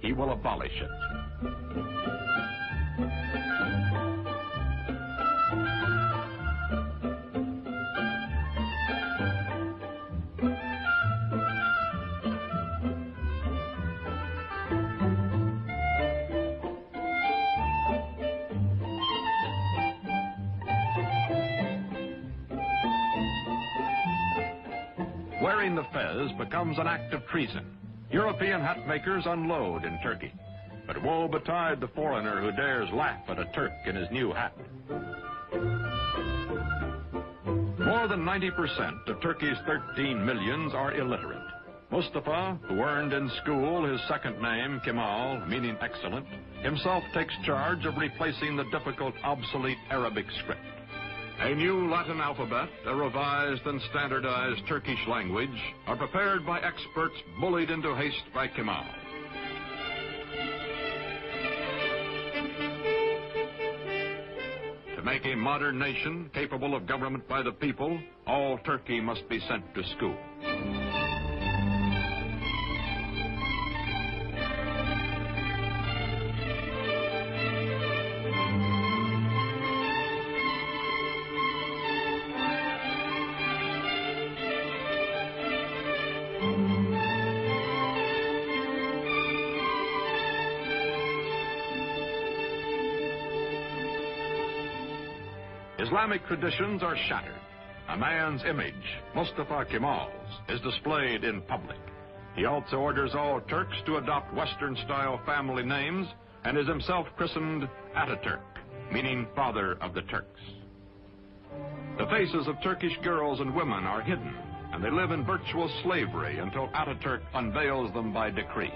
he will abolish it. Wearing the fez becomes an act of treason. European hat makers unload in Turkey. But woe betide the foreigner who dares laugh at a Turk in his new hat. More than 90% of Turkey's 13 millions are illiterate. Mustafa, who earned in school his second name, Kemal, meaning excellent, himself takes charge of replacing the difficult, obsolete Arabic script. A new Latin alphabet, a revised and standardized Turkish language are prepared by experts bullied into haste by Kemal. To make a modern nation capable of government by the people, all Turkey must be sent to school. Islamic traditions are shattered. A man's image, Mustafa Kemal's, is displayed in public. He also orders all Turks to adopt Western-style family names and is himself christened Atatürk, meaning father of the Turks. The faces of Turkish girls and women are hidden, and they live in virtual slavery until Atatürk unveils them by decree.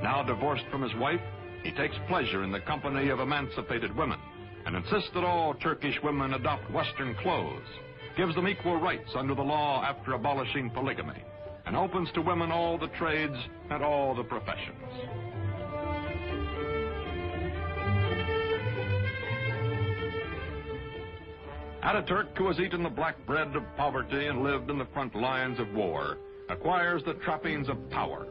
Now divorced from his wife, he takes pleasure in the company of emancipated women, and insists that all Turkish women adopt Western clothes, gives them equal rights under the law after abolishing polygamy, and opens to women all the trades and all the professions. Atatürk, who has eaten the black bread of poverty and lived in the front lines of war, acquires the trappings of power.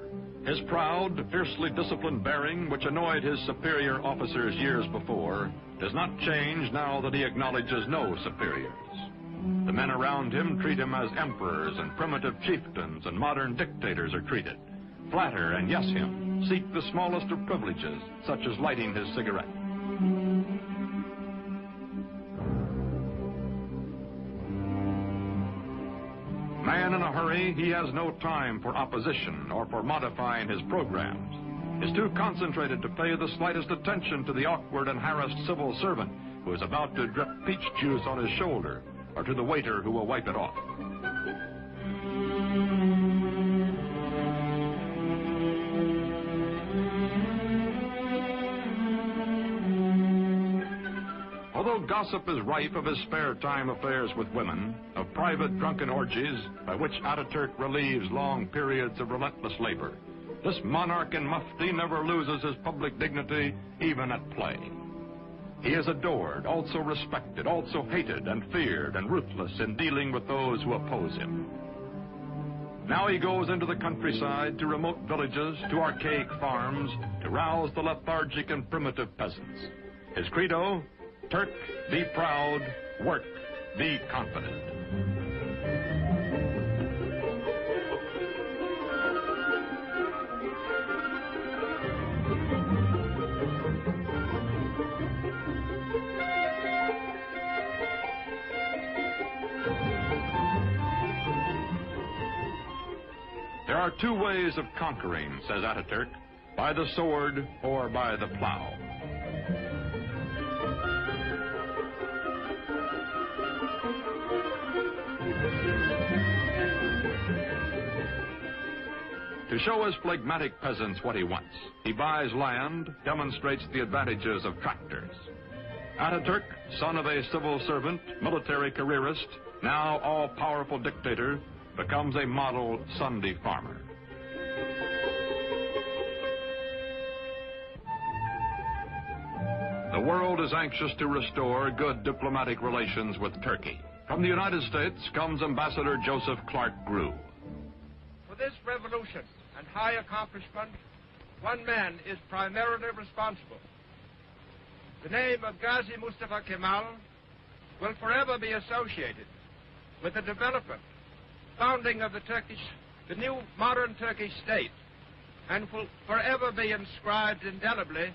His proud, fiercely disciplined bearing, which annoyed his superior officers years before, does not change now that he acknowledges no superiors. The men around him treat him as emperors and primitive chieftains and modern dictators are treated. Flatter and yes him, seek the smallest of privileges, such as lighting his cigarette. Man in a hurry, he has no time for opposition or for modifying his programs. Is too concentrated to pay the slightest attention to the awkward and harassed civil servant who is about to drip peach juice on his shoulder, or to the waiter who will wipe it off. Although gossip is rife of his spare time affairs with women, of private drunken orgies by which Atatürk relieves long periods of relentless labor, this monarch and mufti never loses his public dignity, even at play. He is adored, also respected, also hated and feared, and ruthless in dealing with those who oppose him. Now he goes into the countryside, to remote villages, to archaic farms, to rouse the lethargic and primitive peasants. His credo, Turk, be proud, work, be confident. There are two ways of conquering, says Atatürk, by the sword or by the plow. To show his phlegmatic peasants what he wants, he buys land, demonstrates the advantages of tractors. Atatürk, son of a civil servant, military careerist, now all-powerful dictator, becomes a model Sunday farmer. The world is anxious to restore good diplomatic relations with Turkey. From the United States comes Ambassador Joseph Clark Grew. For this revolution and high accomplishment, one man is primarily responsible. The name of Gazi Mustafa Kemal will forever be associated with the development, founding of the new modern Turkish state, and will forever be inscribed indelibly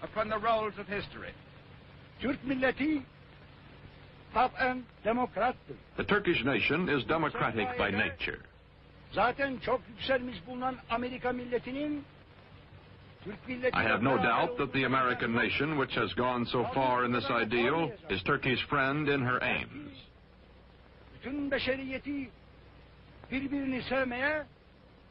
upon the rolls of history. Türk milleti taben demokrattır. The Turkish nation is democratic by nature. Zaten çok yükselmiş bulunan Amerika milletinin Türk milleti. I have no doubt that the American nation, which has gone so far in this ideal, is Turkey's friend in her aims. Bütün beşeriyeti birbirini sevmeye.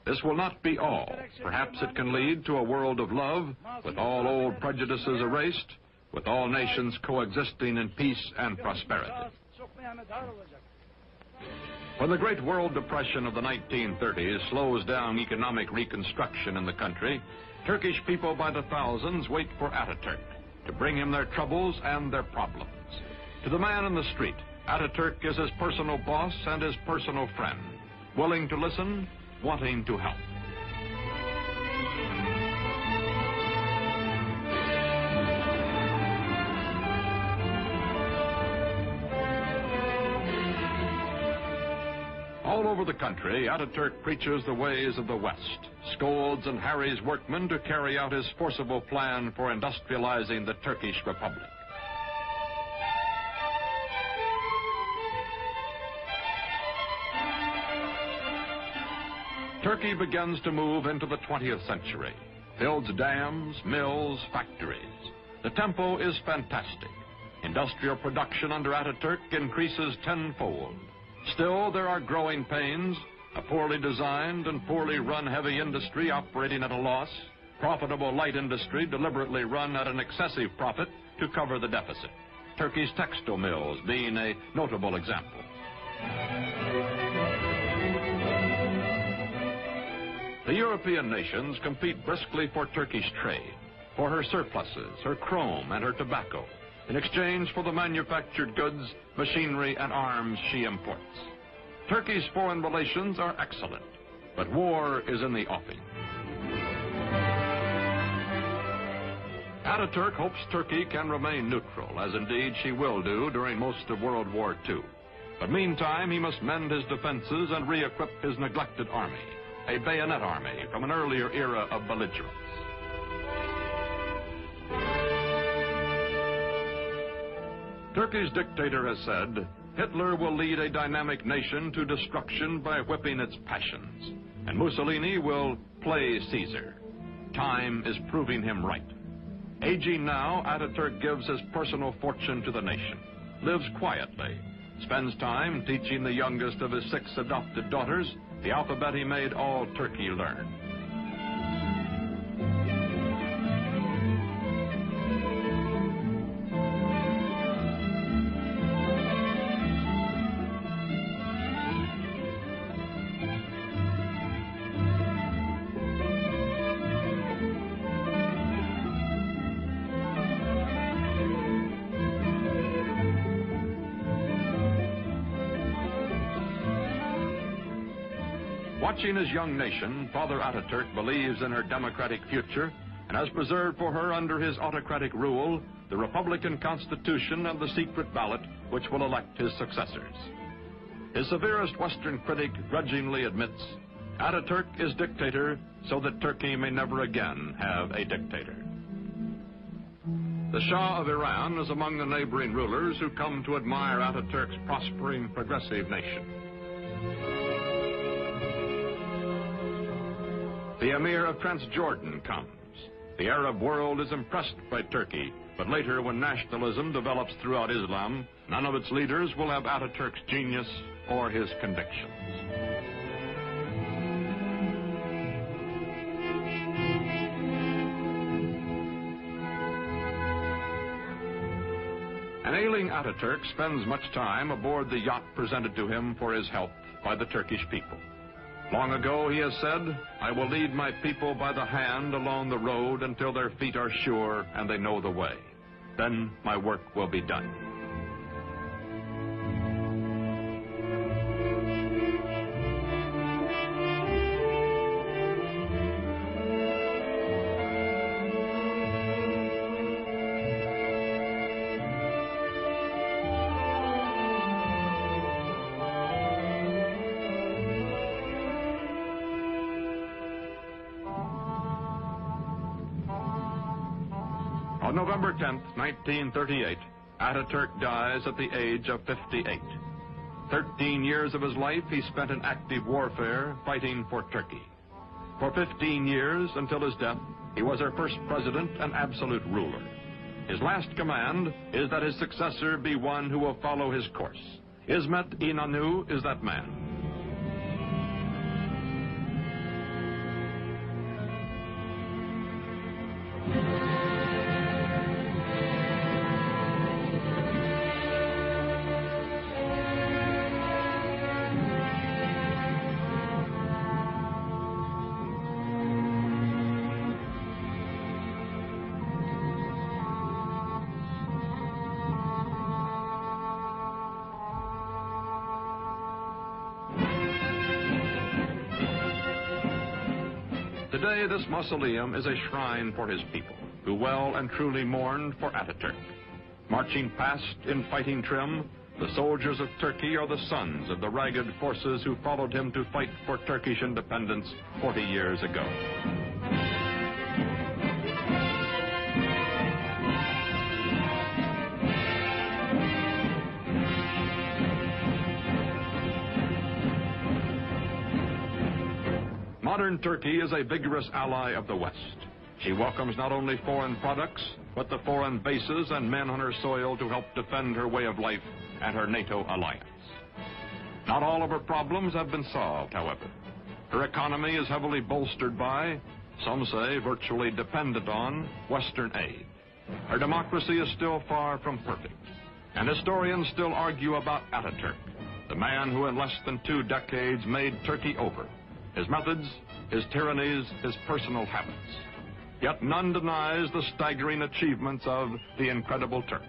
This will not be all. Perhaps it can lead to a world of love, with all old prejudices erased, with all nations coexisting in peace and prosperity. When the Great World Depression of the 1930s slows down economic reconstruction in the country, Turkish people by the thousands wait for Ataturk to bring him their troubles and their problems. To the man in the street, Ataturk is his personal boss and his personal friend, willing to listen, wanting to help. All over the country, Ataturk preaches the ways of the West, scolds and harries workmen to carry out his forcible plan for industrializing the Turkish Republic. Turkey begins to move into the 20th century, builds dams, mills, factories. The tempo is fantastic. Industrial production under Ataturk increases tenfold. Still, there are growing pains, a poorly designed and poorly run heavy industry operating at a loss, profitable light industry deliberately run at an excessive profit to cover the deficit. Turkey's textile mills being a notable example. The European nations compete briskly for Turkish trade, for her surpluses, her chrome, and her tobacco, in exchange for the manufactured goods, machinery, and arms she imports. Turkey's foreign relations are excellent, but war is in the offing. Ataturk hopes Turkey can remain neutral, as indeed she will do during most of World War II. But meantime, he must mend his defenses and re-equip his neglected army, a bayonet army from an earlier era of belligerence. Turkey's dictator has said, Hitler will lead a dynamic nation to destruction by whipping its passions, and Mussolini will play Caesar. Time is proving him right. Aging now, Ataturk gives his personal fortune to the nation, lives quietly, spends time teaching the youngest of his 6 adopted daughters the alphabet he made all Turkey learn. Watching his young nation, Father Ataturk believes in her democratic future and has preserved for her under his autocratic rule the Republican Constitution and the secret ballot which will elect his successors. His severest Western critic grudgingly admits, Ataturk is dictator so that Turkey may never again have a dictator. The Shah of Iran is among the neighboring rulers who come to admire Ataturk's prospering, progressive nation. The Emir of Transjordan comes. The Arab world is impressed by Turkey, but later when nationalism develops throughout Islam, none of its leaders will have Ataturk's genius or his convictions. An ailing Ataturk spends much time aboard the yacht presented to him for his health by the Turkish people. Long ago, he has said, I will lead my people by the hand along the road until their feet are sure and they know the way. Then my work will be done. On November 10th, 1938, Ataturk dies at the age of 58. 13 years of his life he spent in active warfare fighting for Turkey. For 15 years, until his death, he was our first president and absolute ruler. His last command is that his successor be one who will follow his course. Ismet İnönü is that man. Today, this mausoleum is a shrine for his people, who well and truly mourned for Ataturk. Marching past in fighting trim, the soldiers of Turkey are the sons of the ragged forces who followed him to fight for Turkish independence 40 years ago. Modern Turkey is a vigorous ally of the West. She welcomes not only foreign products, but the foreign bases and men on her soil to help defend her way of life and her NATO alliance. Not all of her problems have been solved, however. Her economy is heavily bolstered by, some say virtually dependent on, Western aid. Her democracy is still far from perfect, and historians still argue about Ataturk, the man who in less than 2 decades made Turkey over. His methods, his tyrannies, his personal habits. Yet none denies the staggering achievements of the incredible Turk.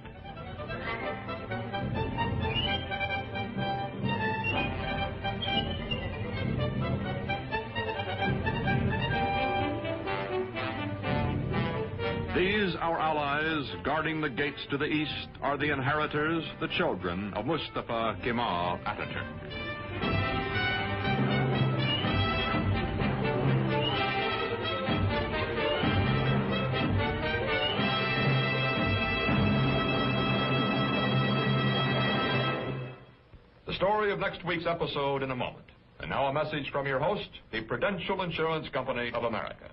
These, our allies, guarding the gates to the east, are the inheritors, the children of Mustafa Kemal Atatürk. The story of next week's episode in a moment. And now a message from your host, the Prudential Insurance Company of America.